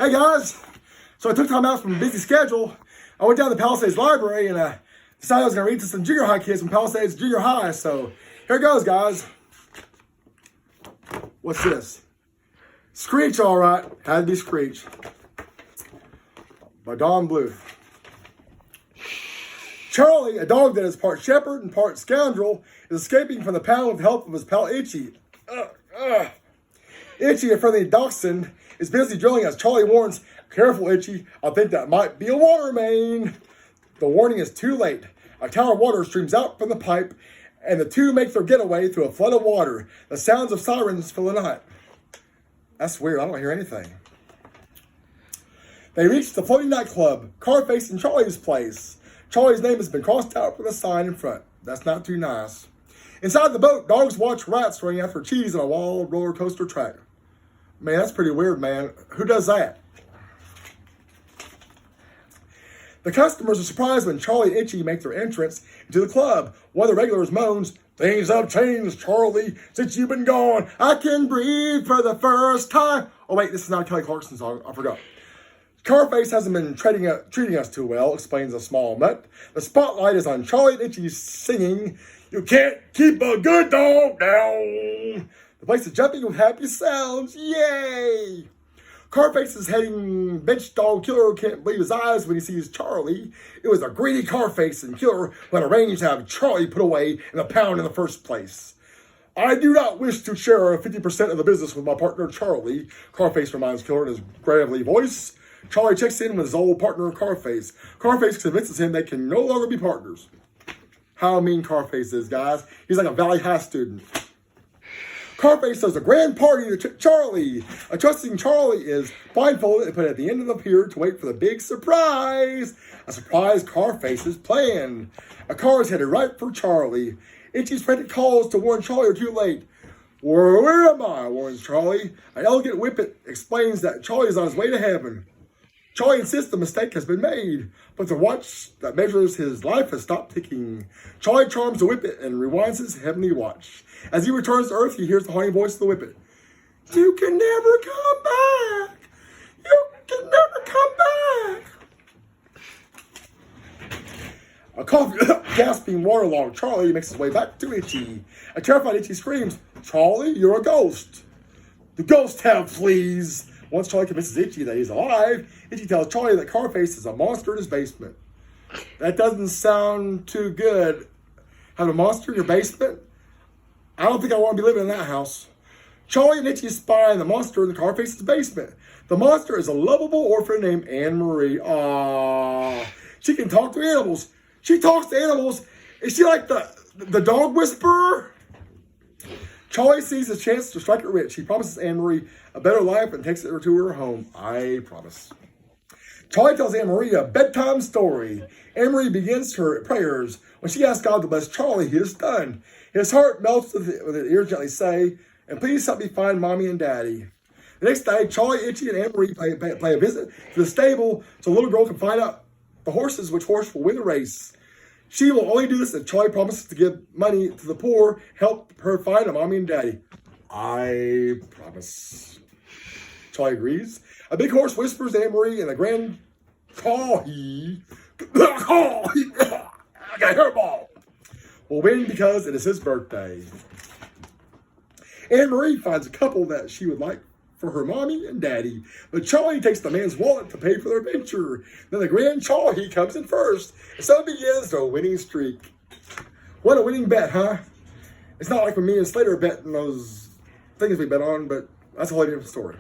Hey guys, so I took time out from a busy schedule. I went down to the Palisades Library and decided I was going to read to some junior high kids from Palisades Junior High. So here goes, guys. What's this? Screech, all right. Had to be Screech. By Don Bluth. Charlie, a dog that is part shepherd and part scoundrel, is escaping from the pound with the help of his pal Itchy. Itchy, a friendly dachshund, is busy drilling as Charlie warns, "Careful, Itchy, I think that might be a water main." The warning is too late. A tower of water streams out from the pipe, and the two make their getaway through a flood of water. The sounds of sirens fill the night. That's weird, I don't hear anything. They reach the floating nightclub, Carface and Charlie's place. Charlie's name has been crossed out with a sign in front. That's not too nice. Inside the boat, dogs watch rats running after cheese on a wild roller coaster track. Man, that's pretty weird, man. Who does that? The customers are surprised when Charlie and Itchy make their entrance into the club. One of the regulars moans, "Things have changed, Charlie, since you've been gone. I can breathe for the first time." Oh, wait, this is not a Kelly Clarkson song. I forgot. Carface hasn't been treating us too well, explains a small mutt. The spotlight is on Charlie and Itchy singing, "You can't keep a good dog down." The place is jumping with happy sounds. Yay! Carface is heading bench dog killer can't believe his eyes when he sees Charlie. It was a greedy Carface and killer who had arranged to have Charlie put away in the pound in the first place. "I do not wish to share 50% of the business with my partner Charlie," Carface reminds Killer in his gravelly voice. Charlie checks in with his old partner Carface. Carface convinces him they can no longer be partners. How mean Carface is, guys. He's like a Valley High student. Carface throws a grand party to Charlie. A trusting Charlie is blindfolded and put at the end of the pier to wait for the big surprise. A surprise Carface is planned. A car is headed right for Charlie. Itchy's frantic calls to warn Charlie are too late. Where am I?" warns Charlie. An elegant whippet explains that Charlie is on his way to heaven. Charlie insists the mistake has been made, but the watch that measures his life has stopped ticking. Charlie charms the whippet and rewinds his heavenly watch. As he returns to Earth, he hears the haunting voice of the whippet. "You can never come back! You can never come back!" Gasping, waterlogged Charlie makes his way back to Itchy. A terrified Itchy screams, "Charlie, you're a ghost." "The ghosts have fleas." Once Charlie convinces Itchy that he's alive, Itchy tells Charlie that Carface is a monster in his basement. That doesn't sound too good. Have a monster in your basement? I don't think I want to be living in that house. Charlie and Itchy spy on the monster in the Carface's basement. The monster is a lovable orphan named Anne-Marie. Aww. She can talk to animals. She talks to animals. Is she like the dog whisperer? Charlie sees a chance to strike it rich. He promises Anne-Marie a better life and takes her to her home. I promise. Charlie tells Anne-Marie a bedtime story. Anne-Marie begins her prayers. When she asks God to bless Charlie, he is stunned. His heart melts with his ears gently say, "And please help me find Mommy and Daddy." The next day, Charlie, Itchy, and Anne-Marie play a visit to the stable so the little girl can find out the horses which horse will win the race. She will only do this if Charlie promises to give money to the poor, help her find a Mommy and Daddy. I promise. Charlie agrees. A big horse whispers to Anne-Marie in a grand call. I got a hairball. Will win because it is his birthday. Anne-Marie finds a couple that she would like for her mommy and daddy, but Charlie takes the man's wallet to pay for their venture. Then the grand Charlie comes in first, and so begins the winning streak. What a winning bet, huh? It's not like when me and Slater bet in those things we bet on, but that's a whole different story.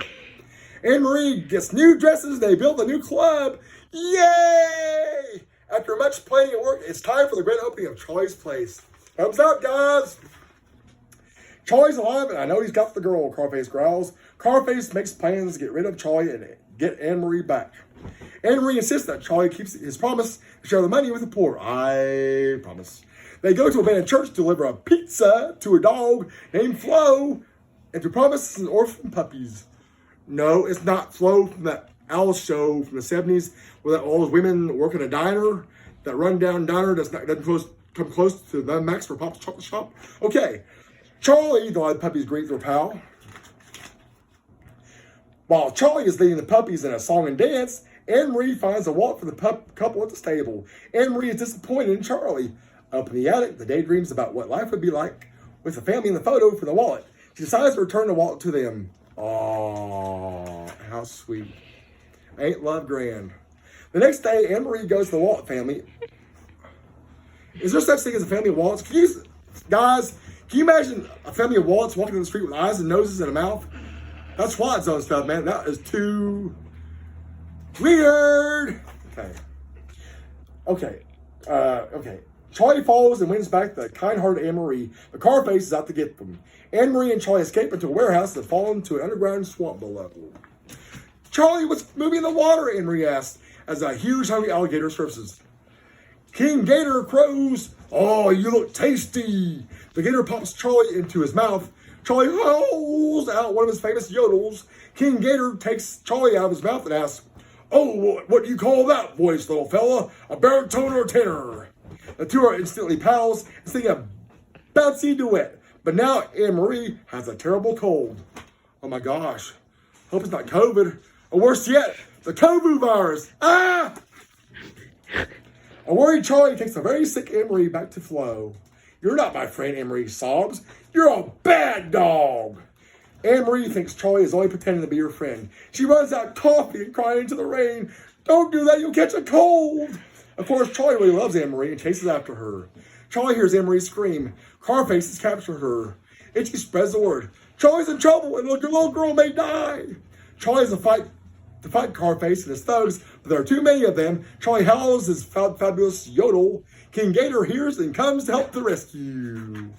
Anne-Marie gets new dresses. They build a new club. Yay! After much planning and work, it's time for the grand opening of Charlie's place. Thumbs up, guys! Charlie's alive, and I know he's got the girl, Carface growls. Carface makes plans to get rid of Charlie and get Anne-Marie back. Anne-Marie insists that Charlie keeps his promise to share the money with the poor. I promise. They go to a abandoned church to deliver a pizza to a dog named Flo and to promise an orphan puppies. No, it's not Flo from that Owl show from the 70s where all those women work in a diner. That rundown diner doesn't come close to the Max for Pop's Chocolate Shop. Okay. Charlie, the puppies greet their pal. While Charlie is leading the puppies in a song and dance, Anne-Marie finds a wallet for the couple at the stable. Anne-Marie is disappointed in Charlie. Up in the attic, the daydreams about what life would be like with the family in the photo for the wallet. She decides to return the wallet to them. Aww, how sweet. Ain't love grand? The next day, Anne-Marie goes to the Wallet family. Is there such thing as a family of wallets? Guys, can you imagine a family of wallets walking down the street with eyes and noses and a mouth? That's Twilight Zone stuff, man. That is too weird. Okay. Charlie follows and wins back the kind-hearted Anne-Marie. The car face is out to get them. Anne-Marie and Charlie escape into a warehouse that fall into an underground swamp below. Charlie, what's moving in the water? Anne-Marie asks as a huge hungry alligator surfaces. King Gator crows. Oh, you look tasty. The gator pops Charlie into his mouth. Charlie howls out one of his famous yodels. King Gator takes Charlie out of his mouth and asks, oh, what do you call that voice, little fella? A baritone or a tenor? The two are instantly pals and sing a bouncy duet. But now Anne-Marie has a terrible cold. Oh my gosh. Hope it's not COVID. Or worse yet, the COVID virus. Ah! A worried Charlie takes a very sick Anne-Marie back to Flo. You're not my friend, Anne-Marie sobs. You're a bad dog. Anne-Marie thinks Charlie is only pretending to be her friend. She runs out coughing and crying into the rain. Don't do that, you'll catch a cold. Of course, Charlie really loves Anne-Marie and chases after her. Charlie hears Anne-Marie scream. Carface has captured her. Itchy spreads the word. Charlie's in trouble and your little girl may die. Charlie has to fight Carface and his thugs, but there are too many of them. Charlie howls his fabulous yodel. King Gator hears and comes to help the rescue.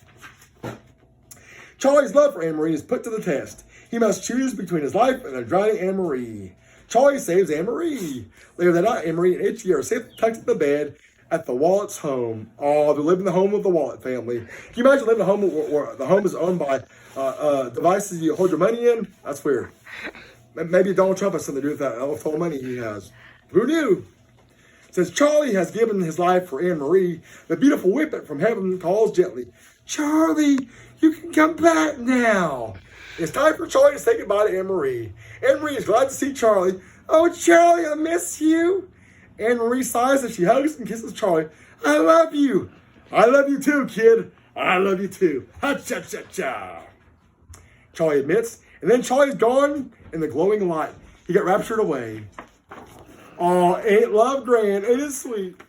Charlie's love for Anne-Marie is put to the test. He must choose between his life and a drowning Anne-Marie. Charlie saves Anne-Marie. Later that night, Anne-Marie and Itchy are safely tucked in the bed at the Wallet's home. Oh, they live in the home of the Wallet family. Can you imagine living in a home where the home is owned by devices you hold your money in? That's weird. Maybe Donald Trump has something to do with that. All the money he has. Who knew? Since Charlie has given his life for Anne-Marie, the beautiful whippet from heaven calls gently, Charlie, you can come back now. It's time for Charlie to say goodbye to Anne-Marie. Anne-Marie is glad to see Charlie. Oh, Charlie, I miss you. Anne-Marie sighs as she hugs and kisses Charlie. I love you. I love you too, kid. I love you too. Ha-cha-cha-cha. Charlie admits, and then Charlie's gone in the glowing light. He got raptured away. Oh, ain't love grand? It is sweet.